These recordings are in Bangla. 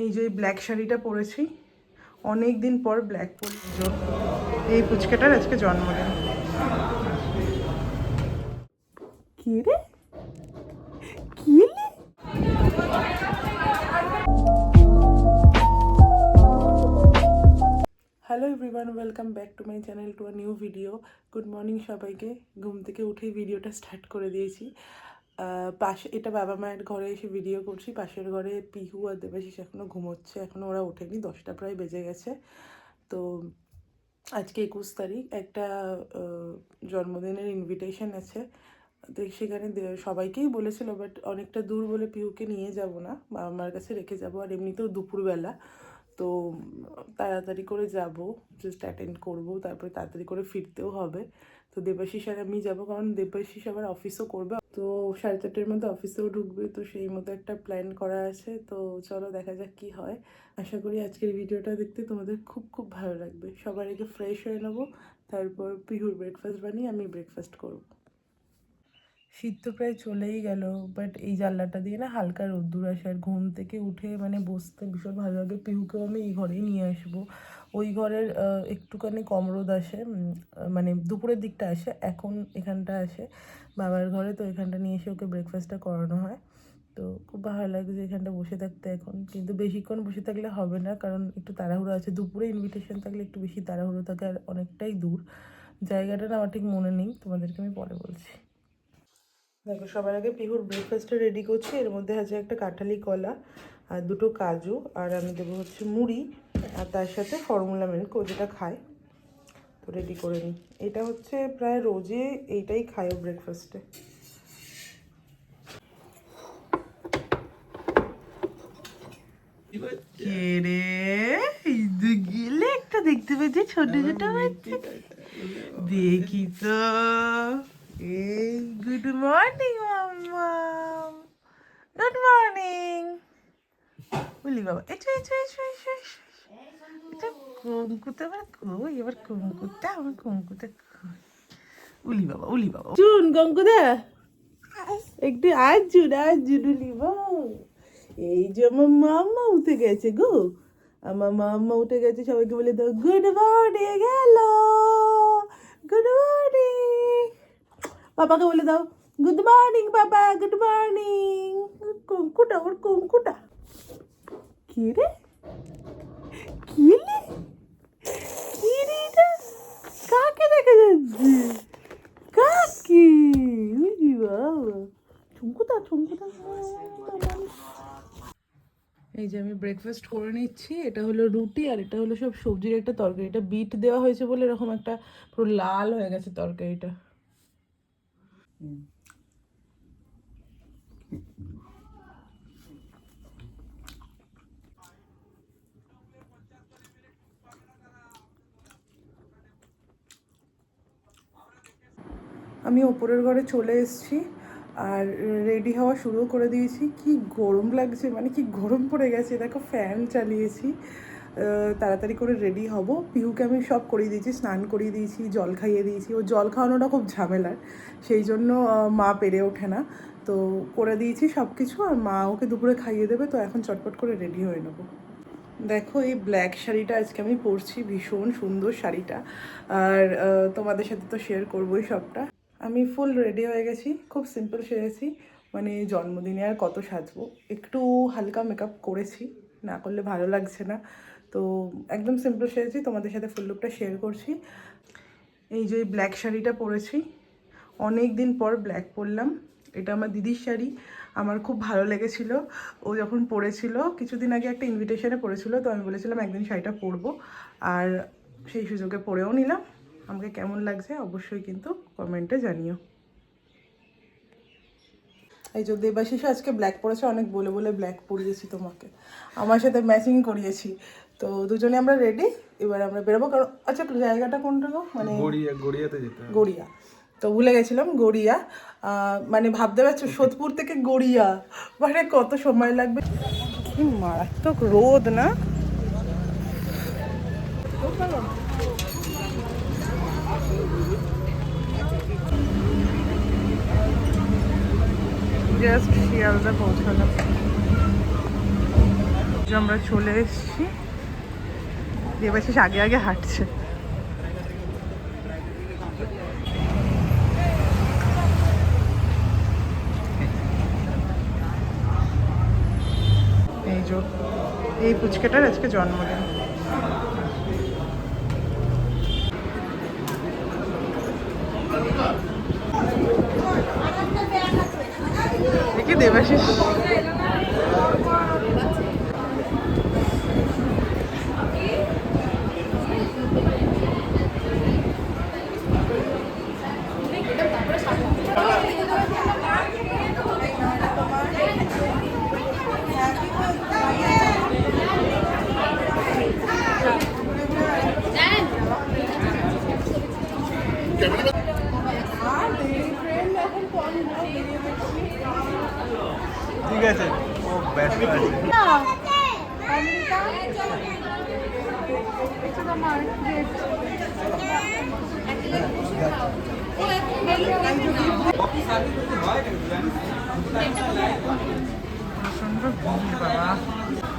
এই যে ব্ল্যাক শাড়িটা পরেছি, অনেক দিন পর ব্ল্যাক পরি। এই পুচকাটার আজকে জন্মদিন। কি রে কি রে? Hello everyone, welcome back to my channel, to a new video. Good morning সবাইকে। ঘুম থেকে উঠেই ভিডিওটা স্টার্ট করে দিয়েছি। পাশে এটা বাবা মায়ের ঘরে এসে ভিডিও করছি। পাশের ঘরে পিহু আর দেবাশিস এখনও ঘুমোচ্ছে, এখনও ওরা ওঠেনি, 10টা প্রায় বেজে গেছে। তো আজকে 21 তারিখ, একটা জন্মদিনের ইনভিটেশন আছে। তো সেখানে সবাইকেই বলেছিল, বাট অনেকটা দূর বলে পিহুকে নিয়ে যাব না, বাবা মার কাছে রেখে যাব। আর এমনিতেও দুপুরবেলা, তো তাড়াতাড়ি করে যাব, জাস্ট অ্যাটেন্ড করবো, তারপরে তাড়াতাড়ি করে ফিরতেও হবে। তো দেবাশিস আর আমি যাবো, কারণ দেবাশিস আবার অফিসও করবে, তো 4:30-এর মধ্যে অফিসেও ঢুকবে, তো সেই মতো একটা প্ল্যান করা আছে। তো চলো দেখা যাক কী হয়। আশা করি আজকের ভিডিওটা দেখতে তোমাদের খুব খুব ভালো লাগবে। সবার আগে ফ্রেশ হয়ে নেবো, তারপর পিহুর ব্রেকফাস্ট বানিয়ে আমি ব্রেকফাস্ট করবো। শীত তো প্রায় চলেই গেল, বাট এই জানলাটা দিয়ে না হালকা রোদ্দুর আসে। আর ঘুম থেকে উঠে মানে বসতে ভীষণ ভালো লাগে। পিহুকেও আমি এই ঘরেই নিয়ে আসবো। ওই ঘরের একটুখানি কম রোদ আসে, মানে দুপুরের দিকটা আসে, এখন এখানটা আসে বাবার ঘরে। তো এখানটা নিয়ে এসে ওকে ব্রেকফাস্টটা করানো হয়। তো খুব ভালো লাগে যে এখানটা বসে থাকতে এখন, কিন্তু বেশিক্ষণ বসে থাকলে হবে না, কারণ একটু তাড়াহুড়ো আছে। দুপুরে ইনভিটেশন থাকলে একটু বেশি তাড়াহুড়ো থাকে, আর অনেকটাই দূর জায়গাটা না, আমার ঠিক মনে নেই, তোমাদেরকে আমি পরে বলছি। দেখো, সবার আগে পিহুর ব্রেকফাস্টটা রেডি করছি। এর মধ্যে আছে একটা কাঁঠালি কলা আর দুটো কাজু, আর আমি দেবো হচ্ছে মুড়ি, আর তার সাথে ফর্মুলা মিল্ক, ও যেটা খায়। তো রেডি করে নিই। এটা হচ্ছে প্রায় রোজে এইটাই খায় ও ব্রেকফাস্টে। কে রে? গেলে একটা দেখতে পেয়েছি ছোট ছোট বাচ্চা, দেখি তো। এই গুড মর্নিং মাম্মা, গুড মর্নিং। বলি বাবা, এসো এসো এসো এসো এসো। এটা কুমকুতে আবার কই? এবার কুমকুটা, আমার কুমকুটা কই? উলি বাবা, উলি বাবা। চুন কঙ্কুদা, একটু আজ জুন উলি বাবা। এই যে আমার মাম্মা উঠে গেছে গো, আমার মাম্মা উঠে গেছে। সবাইকে বলে দাও good morning. Hello, good morning. পাপাকে বলে দাও গুড মর্নিং পাপা, গুড মর্নিং। কঙ্কুটা, ওর কঙ্কুটা। কি রে কি রে কি রে? এটা কাকে দেখা যাচ্ছে? কাকে? উরি বাবা, ঠুমকুতা ঠুমকুতা। এই যে আমি ব্রেকফাস্ট করে নিচ্ছি। এটা হলো রুটি, আর এটা হলো সব সবজির একটা তরকারি। এটা বিট দেওয়া হয়েছে বলে এরকম একটা পুরো লাল হয়ে গেছে তরকারিটা। আমি ওপরের ঘরে চলে এসেছি, আর রেডি হওয়া শুরু করে দিয়েছি। কি গরম লাগছে, মানে কি গরম পড়ে গেছে। দেখো, ফ্যান চালিয়েছি, তাড়াতাড়ি করে রেডি হব। পিহুকে আমি সব করিয়ে দিয়েছি, স্নান করিয়ে দিয়েছি, জল খাইয়ে দিয়েছি। ও জল খাওয়ানোটা খুব ঝামেলার, সেই জন্য মা পেরে ওঠে না। তো করে দিয়েছি সব কিছু, আর মা ওকে দুপুরে খাইয়ে দেবে। তো এখন চটপট করে রেডি হয়ে নেবো। দেখো, এই ব্ল্যাক শাড়িটা আজকে আমি পরছি, ভীষণ সুন্দর শাড়িটা। আর তোমাদের সাথে তো শেয়ার করবোই সবটা। আমি ফুল রেডি হয়ে গেছি, খুব সিম্পল সেরেছি, মানে জন্মদিনে আর কত সাজবো। একটু হালকা মেকআপ করেছি, না করলে ভালো লাগছে না। তো একদম সিম্পল সেরেছি, তোমাদের সাথে ফুল লুকটা শেয়ার করছি। এই যে ব্ল্যাক শাড়িটা পরেছি, অনেক দিন পর ব্ল্যাক পরলাম। এটা আমার দিদির শাড়ি, আমার খুব ভালো লেগেছিল। ও যখন পরেছিল কিছুদিন আগে একটা ইনভিটেশনে পরেছিল, তো আমি বলেছিলাম একদিন শাড়িটা পরবো, আর সেই সুযোগে পরেও নিলাম। আমাকে কেমন লাগছে অবশ্যই কিন্তু কমেন্টে জানিও। এই যে দেবাশিস আজকে ব্ল্যাক পরেছে, অনেক বলে বলে ব্ল্যাক পরিয়েছি তোমাকে, আমার সাথে ম্যাচিং করিয়েছি। তো দুজনে আমরা রেডি, এবার আমরা বেরোবো। কারণ আচ্ছা, জায়গাটা কোনটা গো? মানে গড়িয়াতে যেতে হবে। গড়িয়া, তো ভুলে গেছিলাম। গড়িয়া মানে ভাবতে পারছো, সোদপুর থেকে গড়িয়া, মানে কত সময় লাগবে। কি মারাত্মক রোদ না। জাস্ট শিয়ালদা পৌঁছালাম। আমরা চলে এসেছি, দেবাশিস আগে আগে হাঁটছে। এই যে এই পুচকেটার আজকে জন্মদিন। দেখি দেবাশিস ঠিক আছে, ও ব্যস্ত আছে।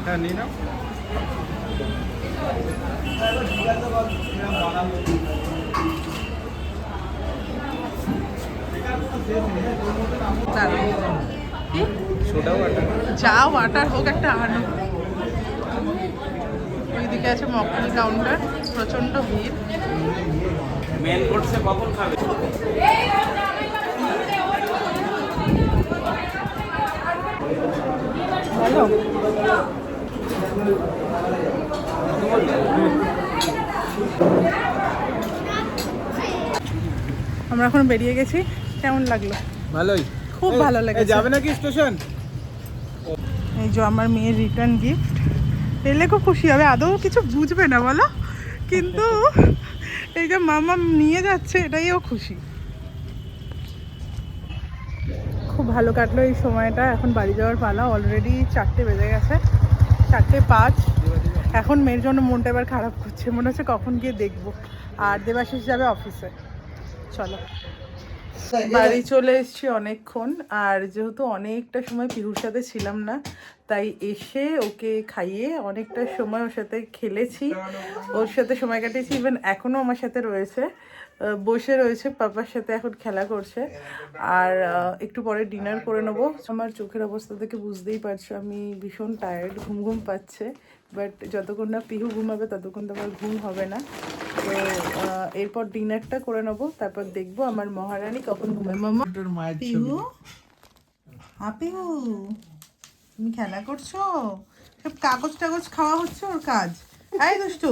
হ্যাঁ, নিয়ে নাও। যা ওয়াটার হোক একটা আনো। ওইদিকে আছে মকটেল কাউন্টার, প্রচন্ড ভিড়। মেন কোর্সে কখন খাবে? বলো। আমরা এখন বেরিয়ে গেছি, কেমন লাগলো? ভালোই, খুব ভালো লেগেছে। যাবে নাকি স্টেশন? এই যে আমার মেয়ের রিটার্ন গিফট, পেলে খুব খুশি হবে। আদৌ কিছু বুঝবে না বলো, কিন্তু এই যে মামা নিয়ে যাচ্ছে এটাই ও খুশি। খুব ভালো কাটলো এই সময়টা। এখন বাড়ি যাওয়ার পালা, অলরেডি 4টে বেজে গেছে, 4:05। এখন মেয়ের জন্য মনটা এবার খারাপ করছে, মনে হচ্ছে কখন গিয়ে দেখবো। আর দেবাশিস যাবে অফিসে। চলো, বাড়ি চলে এসেছি অনেকক্ষণ। আর যেহেতু অনেকটা সময় পিহুর সাথে ছিলাম না, তাই এসে ওকে খাইয়ে অনেকটা সময় ওর সাথে খেলেছি, ওর সাথে সময় কাটিয়েছি। ইভেন এখনও আমার সাথে রয়েছে, বসে রয়েছে পাপার সাথে, এখন খেলা করছে। আর একটু পরে ডিনার করে নেবো। আমার চোখের অবস্থা থেকে বুঝতেই পারছো আমি ভীষণ টায়ার্ড, ঘুম ঘুম পাচ্ছে। বাট যতক্ষণ না পিহু ঘুমাবে ততক্ষণ তো আমার ঘুম হবে না। তো এরপর ডিনারটা করে নেবো, তারপর দেখবো আমার মহারানী কখন ঘুমায়। মামা পিহু, পিহু তুমি খেলা করছো? সব কাগজ টাগজ খাওয়া হচ্ছে ওর কাজ। এই দুষ্টু,